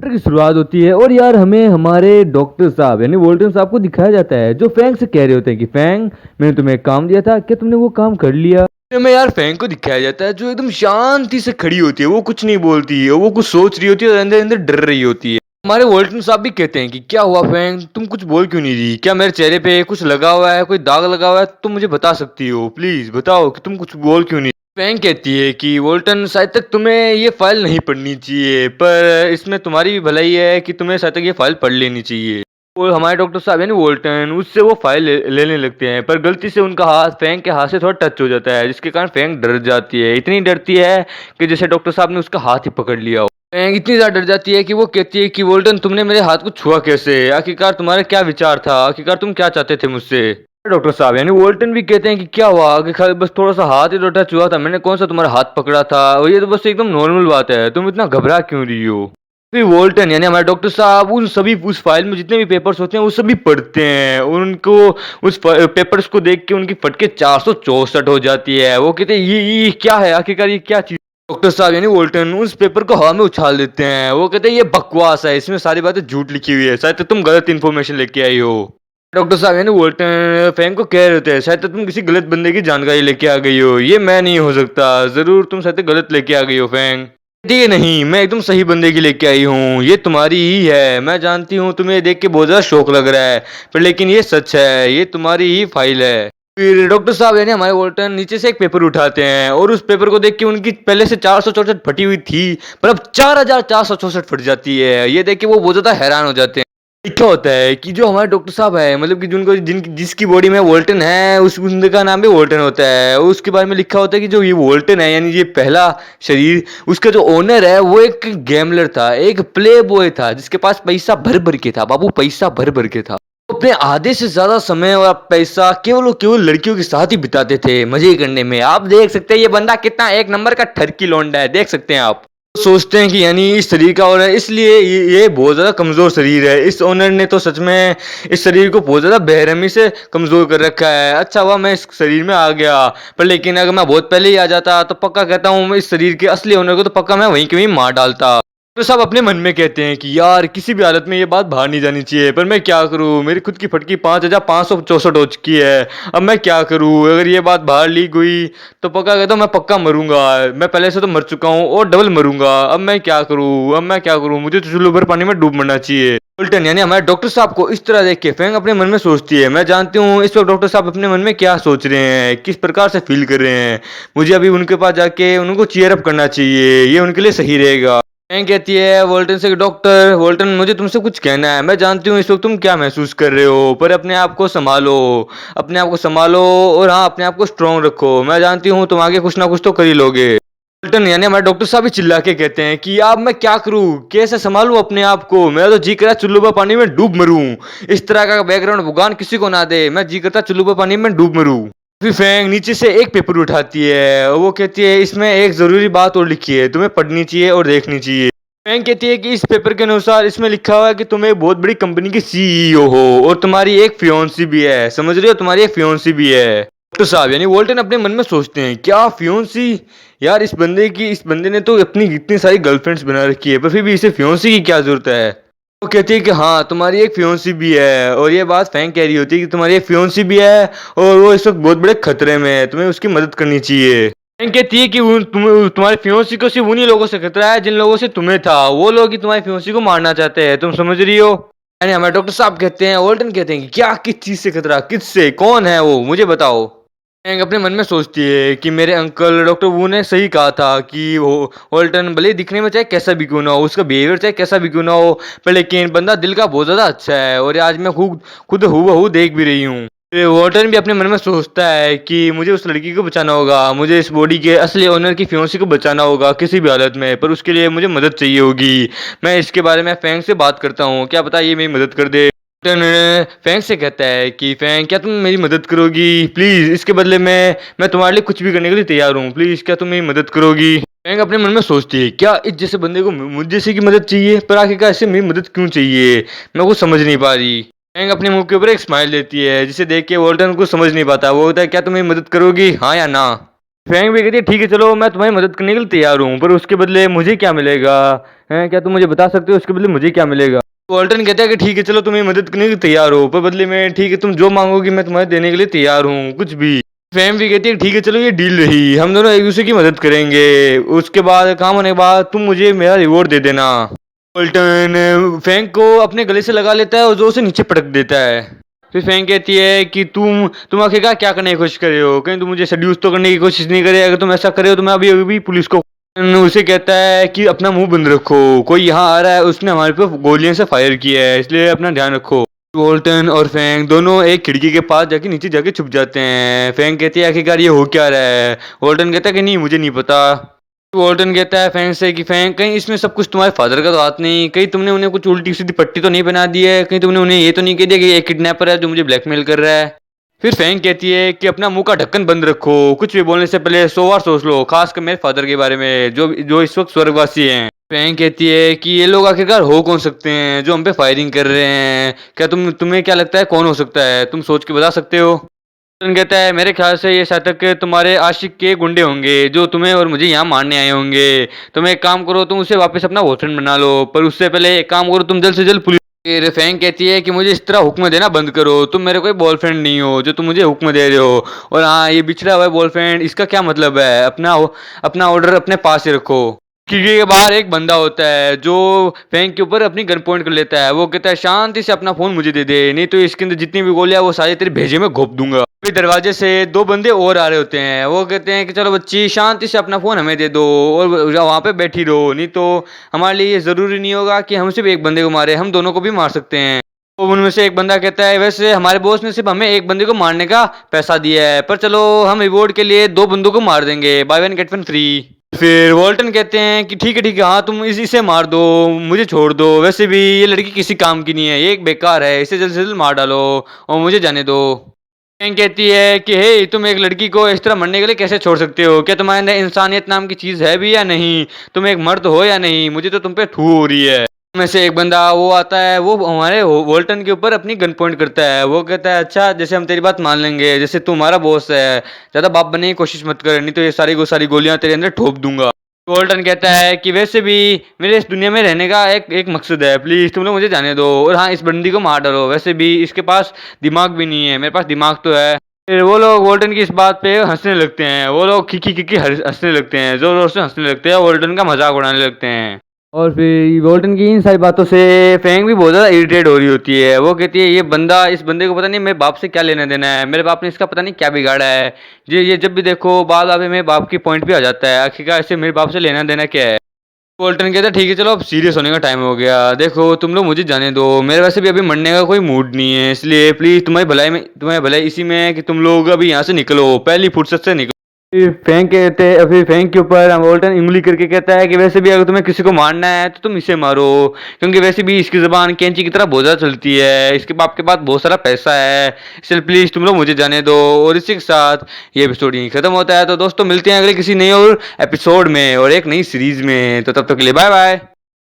की शुरुआत होती है और यार हमें हमारे डॉक्टर साहब यानी वोल्टन साहब को दिखाया जाता है जो फैंग से कह रहे होते हैं कि फैंग मैंने तुम्हें एक काम दिया था, क्या तुमने वो काम कर लिया? हमें यार फैंग को दिखाया जाता है जो एकदम शांति से खड़ी होती है, वो कुछ नहीं बोलती है, वो कुछ सोच रही होती है और अंदर अंदर डर रही होती है। हमारे वोल्टन साहब भी कहते हैं कि क्या हुआ फैंग, तुम कुछ बोल क्यों नहीं रही? क्या मेरे चेहरे पे कुछ लगा हुआ है, कोई दाग लगा हुआ है? तुम मुझे बता सकती हो, प्लीज बताओ कि तुम कुछ बोल क्यों नहीं? फैंग कहती है कि वोल्टन शायद तक तुम्हें ये फाइल नहीं पढ़नी चाहिए, पर इसमें तुम्हारी भी भलाई है कि तुम्हें शायद तक ये फाइल पढ़ लेनी चाहिए। और हमारे डॉक्टर साहब यानी वोल्टन उससे वो फाइल लेने लगते हैं, पर गलती से उनका हाथ फैंग के हाथ से थोड़ा टच हो जाता है, जिसके कारण फैंग डर जाती है। इतनी डरती है कि जैसे डॉक्टर साहब ने उसका हाथ ही पकड़ लिया हो। फैंग इतनी ज्यादा डर जाती है कि वो कहती है कि वोल्टन तुमने मेरे हाथ को छुआ कैसे? आखिरकार तुम्हारा क्या विचार था? आखिरकार तुम क्या चाहते थे मुझसे? डॉक्टर साहब यानी वोल्टन भी कहते हैं कि क्या हुआ कि खाली बस थोड़ा सा हाथ ही तो टच हुआ था, मैंने कौन सा तुम्हारा हाथ पकड़ा था, और ये तो बस एकदम नॉर्मल बात है, तुम इतना घबरा क्यों रही हो? फिर वोल्टन यानी हमारे डॉक्टर साहब उन सभी उस फाइल में जितने भी पेपर्स होते हैं वो सभी पढ़ते हैं और उनको उस पेपर्स को देख के उनकी फटके 464 हो जाती है। वो कहते हैं ये क्या है, आखिरकार ये क्या चीज? डॉक्टर साहब यानी वोल्टन उस पेपर को हवा में उछाल देते हैं। वो कहते हैं ये बकवास है, इसमें सारी बातें झूठ लिखी हुई है, शायद तुम गलत इन्फॉर्मेशन लेके आई हो। डॉक्टर साहब यानी वोल्टन फैंग को कह रहे थे शायद तुम किसी गलत बंदे की जानकारी लेके आ गई हो, ये मैं नहीं हो सकता, जरूर तुम शायद गलत लेके आ गई हो फैंग। ठीक है, नहीं मैं एकदम सही बंदे की लेके आई हूँ, ये तुम्हारी ही है, मैं जानती हूँ तुम्हें ये देख के बहुत ज्यादा शौक लग रहा है, पर लेकिन ये सच है, ये तुम्हारी ही फाइल है। फिर डॉक्टर साहब यानी हमारे वोल्टन नीचे से एक पेपर उठाते हैं और उस पेपर को देख के उनकी पहले से 464 फटी हुई थी पर अब 4464 फट जाती है। ये देख के वो बहुत ज्यादा हैरान हो जाते हैं। लिखा होता है कि जो हमारे डॉक्टर साहब है, मतलब कि जिनको जिसकी बॉडी में वोल्टन है उस बंदे का नाम भी वोल्टन होता है, उसके बारे में लिखा होता है कि जो ये वोल्टन है यानी ये पहला शरीर, उसका जो ओनर है वो एक गैमलर था, एक प्ले बॉय था जिसके पास पैसा भर भर के था बाबू, पैसा भर भर के था। वो अपने आधे से ज्यादा समय और पैसा केवल और केवल लड़कियों के साथ ही बिताते थे मजे करने में। आप देख सकते हैं ये बंदा कितना एक नंबर का ठरकी लौंडा है, देख सकते हैं आप। सोचते हैं कि यानी इस शरीर का ओनर, इसलिए ये बहुत ज्यादा कमजोर शरीर है, इस ओनर ने तो सच में इस शरीर को बहुत ज्यादा बेरहमी से कमजोर कर रखा है। अच्छा हुआ मैं इस शरीर में आ गया, पर लेकिन अगर मैं बहुत पहले ही आ जाता तो पक्का कहता हूँ मैं इस शरीर के असली ओनर को तो पक्का मैं वहीं के वहीं मार डालता। तो सब अपने मन में कहते हैं कि यार किसी भी हालत में ये बात बाहर नहीं जानी चाहिए, पर मैं क्या करूं, मेरी खुद की फटकी 5564 हो चुकी है, अब मैं क्या करूं? अगर ये बात बाहर लीक हुई तो पक्का कहता हूं मैं पक्का मरूंगा, मैं पहले से तो मर चुका हूं और डबल मरूंगा, अब मैं क्या करूं, अब मैं क्या करूं, मुझे तो चुल्लू भर पानी में डूब मरना चाहिए। उल्टन यानी हमारे डॉक्टर साहब को इस तरह देख के फैंग अपने मन में सोचती है, मैं जानती हूँ इस वक्त डॉक्टर साहब अपने मन में क्या सोच रहे हैं, किस प्रकार से फील कर रहे हैं। मुझे अभी उनके पास जाके उनको चीयर अप करना चाहिए, ये उनके लिए सही रहेगा। फैंग कहती है वोल्टन से, डॉक्टर वोल्टन मुझे तुमसे कुछ कहना है, मैं जानती हूँ इस वक्त तुम क्या महसूस कर रहे हो, पर अपने आप को संभालो, अपने आप को संभालो और हाँ अपने आप को स्ट्रांग रखो, मैं जानती हूँ तुम आगे कुछ ना कुछ तो कर ही लोगे। वोल्टन यानी हमारे डॉक्टर साहब भी चिल्ला के कहते हैं कि अब मैं क्या करूँ, कैसे संभालूं अपने आप को, मेरा तो जी करा चुल्लू पर पानी में डूब मरूं, इस तरह का बैकग्राउंड भगवान किसी को ना दे, मैं जी करता चुल्लू पर पानी में डूब मरूं। फिर फैंग नीचे से एक पेपर उठाती है, वो कहती है इसमें एक जरूरी बात और लिखी है, तुम्हें पढ़नी चाहिए और देखनी चाहिए। फैंग कहती है कि इस पेपर के अनुसार इसमें लिखा हुआ है कि तुम एक बहुत बड़ी कंपनी की सीईओ हो और तुम्हारी एक फियोन्सी भी है, समझ रहे हो, तुम्हारी एक फियोन्सी भी है। डॉक्टर साहब यानी वोल्टन अपने मन में सोचते हैं क्या फियोन्सी, यार इस बंदे ने तो अपनी इतनी सारी गर्लफ्रेंड्स बना रखी है, पर फिर भी इसे फियोन्सी की क्या जरूरत है? वो कहती है कि हाँ तुम्हारी एक फियोन्सी भी है, और ये बात फैंग कह रही होती है कि तुम्हारी एक फियोन्सी भी है और वो इस वक्त बहुत बड़े खतरे में है, तुम्हें उसकी मदद करनी चाहिए। फैंग कहती है कि तुम्हारी फियोन्सी को सिर्फ उन्हीं लोगों से खतरा है जिन लोगों से तुम्हें था, वो लोग ही तुम्हारी फियोन्सी को मारना चाहते हैं, तुम समझ रही हो? यानी हमारे डॉक्टर साहब कहते हैं, वोल्टन कहते हैं कि क्या, किस चीज से खतरा, किससे, कौन है वो, मुझे बताओ। फैंग अपने मन में सोचती है कि मेरे अंकल डॉक्टर वू ने सही कहा था कि वो वोल्टन भले ही दिखने में चाहे कैसा भी क्यों ना हो, उसका बिहेवियर चाहे कैसा भी क्यों ना हो, पर लेकिन बंदा दिल का बहुत ज्यादा अच्छा है, और आज मैं खुद खुद हूबहू देख भी रही हूँ। फिर वॉल्टन भी अपने मन में सोचता है कि मुझे उस लड़की को बचाना होगा, मुझे इस बॉडी के असली ओनर की फियोंसी को बचाना होगा किसी भी हालत में, पर उसके लिए मुझे मदद चाहिए होगी। मैं इसके बारे में फैंग से बात करता हूँ, क्या पता ये मेरी मदद कर दे। वॉल्टन फैंग से कहता है कि फैंग क्या तुम मेरी मदद करोगी प्लीज, इसके बदले में मैं तुम्हारे लिए कुछ भी करने के लिए तैयार हूँ, प्लीज क्या तुम मेरी मदद करोगी? फैंग अपने मन में सोचती है क्या इस जैसे बंदे को मुझ जैसे की मदद चाहिए, पर आखिरकार इससे मेरी मदद क्यों चाहिए, मैं कुछ समझ नहीं पा रही। फैंग अपने मुंह के ऊपर एक स्माइल देती है जिसे देख के वोल्टन को समझ नहीं पाता, वो होता है क्या तुम मेरी मदद करोगी हाँ या ना? फैंग भी कहती है ठीक है चलो मैं तुम्हारी मदद करने के लिए तैयार हूँ, पर उसके बदले मुझे क्या मिलेगा? हैं, क्या तुम मुझे बता सकते हो उसके बदले मुझे क्या मिलेगा? वॉल्टन कहता है कि ठीक है चलो तुम्हें मदद करने के लिए तैयार हो, पर बदले में ठीक है तुम जो मांगोगी मैं तुम्हारे देने के लिए तैयार हूँ, कुछ भी। फैम भी कहती है ठीक है चलो ये डील रही, हम दोनों एक दूसरे की मदद करेंगे, उसके बाद काम होने के बाद तुम मुझे मेरा रिवॉर्ड दे देना। वॉल्टन फैंक को अपने गले से लगा लेता है और जोर से नीचे पटक देता है। फिर फैंक कहती है कि तुम आखिरकार क्या करने की कोशिश कर रहे हो? कहीं तुम मुझे सेड्यूस तो करने की कोशिश नहीं करे? अगर तुम ऐसा करे हो तो मैं अभी अभी पुलिस को। उसे कहता है कि अपना मुंह बंद रखो, कोई यहाँ आ रहा है, उसने हमारे पे गोलियां से फायर किया है, इसलिए अपना ध्यान रखो। वोल्टन और फैंग दोनों एक खिड़की के पास जाके नीचे जाके छुप जाते हैं। फैंग कहती है आखिरकार ये हो क्या रहा है? वोल्टन कहता है कि नहीं मुझे नहीं पता। वोल्टन कहता है फैंग से कि फैंग कहीं इसमें सब कुछ तुम्हारे फादर का तो हाथ नहीं? कहीं तुमने उन्हें कुछ उल्टी सीधी पट्टी तो नहीं बना दी है? कहीं तुमने उन्हें ये तो नहीं कह दिया कि ये किडनैपर है जो मुझे ब्लैकमेल कर रहा है? फिर फैंग कहती है कि अपना मुंह का ढक्कन बंद रखो, कुछ भी बोलने से पहले 100 बार सोच लो, खासकर मेरे फादर के बारे में जो जो इस वक्त स्वर्गवासी हैं। फैंग कहती है कि ये लोग आखिरकार हो कौन सकते हैं जो हम पे फायरिंग कर रहे हैं? क्या तुम्हें क्या लगता है कौन हो सकता है? तुम सोच के बता सकते हो? वॉल्टन कहता है मेरे ख्याल से ये शायद तुम्हारे आशिक के गुंडे होंगे जो तुम्हें और मुझे यहाँ मारने आए होंगे। तुम एक काम करो, तुम उसे वापस अपना बॉयफ्रेंड बना लो, पर उससे पहले एक काम करो, तुम जल्द से जल्द पुलिस। फिर फैंग कहती है कि मुझे इस तरह हुक्म देना बंद करो, तुम मेरे कोई बॉयफ्रेंड नहीं हो जो तुम मुझे हुक्म दे रहे हो। और हाँ, ये बिछड़ा हुआ है बॉयफ्रेंड, इसका क्या मतलब है? अपना ऑर्डर अपने पास ही रखो। खिड़की के बाहर एक बंदा होता है जो फैंक के ऊपर अपनी गन पॉइंट कर लेता है। वो कहता है शांति से अपना फोन मुझे दे दे, नहीं तो इसके अंदर जितनी भी गोलियां वो सारी तेरे भेजे में घोप दूंगा। फिर दरवाजे से दो बंदे और आ रहे होते हैं। वो कहते हैं कि चलो बच्ची शांति से अपना फोन हमें दे दो और वहां पे बैठी रहो, नहीं तो हमारे लिए ये जरूरी नहीं होगा कि हम सिर्फ एक बंदे को मारे, हम दोनों को भी मार सकते हैं। तो उनमें से एक बंदा कहता है वैसे हमारे बॉस ने सिर्फ हमें एक बंदे को मारने का पैसा दिया है, पर चलो हम रिवॉर्ड के लिए दो बंदों को मार देंगे, by one get one free. फिर वॉल्टन कहते हैं कि ठीक है हाँ तुम इसे मार दो, मुझे छोड़ दो, वैसे भी ये लड़की किसी काम की नहीं है, ये एक बेकार है, इसे जल्द से जल्द मार डालो और मुझे जाने दो। फैंग कहती है कि हे तुम एक लड़की को इस तरह मरने के लिए कैसे छोड़ सकते हो? क्या तुम्हारे अंदर इंसानियत नाम की चीज है भी या नहीं? तुम एक मर्द हो या नहीं? मुझे तो तुम पे थू हो रही है। में से एक बंदा वो आता है, वो हमारे वोल्टन के ऊपर अपनी गन पॉइंट करता है। वो कहता है अच्छा जैसे हम तेरी बात मान लेंगे, जैसे तू हमारा बॉस है, ज्यादा बाप बनने की कोशिश मत कर, नहीं तो ये सारी गोलियां तेरे अंदर ठोक दूंगा। वोल्टन कहता है कि वैसे भी मेरे इस दुनिया में रहने का एक मकसद है, प्लीज तुम लोग मुझे जाने दो, और हाँ इस बंदी को मार डालो, वैसे भी इसके पास दिमाग भी नहीं है, मेरे पास दिमाग तो है। फिर वो लोग वोल्टन की इस बात पे हंसने लगते हैं, वो लोग खिखी हंसने लगते हैं, जोर जोर से हंसने लगते हैं, वोल्टन का मजाक उड़ाने लगते हैं। और फिर वोल्टन की इन सारी बातों से फैंग भी बहुत ज़्यादा इरिटेट हो रही होती है। वो कहती है ये बंदा, इस बंदे को पता नहीं मेरे बाप से क्या लेना देना है, मेरे बाप ने इसका पता नहीं क्या बिगाड़ा है, ये जब भी देखो बाल बाप मेरे बाप की पॉइंट पे आ जाता है, आखिरकार इससे मेरे बाप से लेना देना क्या है? वोल्टन कहता है ठीक है चलो अब सीरियस होने का टाइम हो गया, देखो तुम लोग मुझे जाने दो, मेरे वैसे भी अभी मरने का कोई मूड नहीं है, इसलिए प्लीज़ तुम्हारी भलाई इसी में है कि तुम लोग अभी यहाँ से निकलो, पहली फुर्सत से निकलो। फिर फैंक के ऊपर वोल्टन उंगली करके कहता है कि वैसे भी अगर तुम्हें किसी को मारना है तो तुम इसे मारो, क्योंकि वैसे भी इसकी ज़बान कैंची की तरह बहुत ज़्यादा चलती है, इसके बाप के पास बहुत सारा पैसा है, इसलिए प्लीज़ तुम लोग मुझे जाने दो। और इसी के साथ ये एपिसोड यहीं खत्म होता है। तो दोस्तों मिलते हैं अगले किसी नए और एपिसोड में और एक नई सीरीज में, तो तब तक के लिए बाय बाय।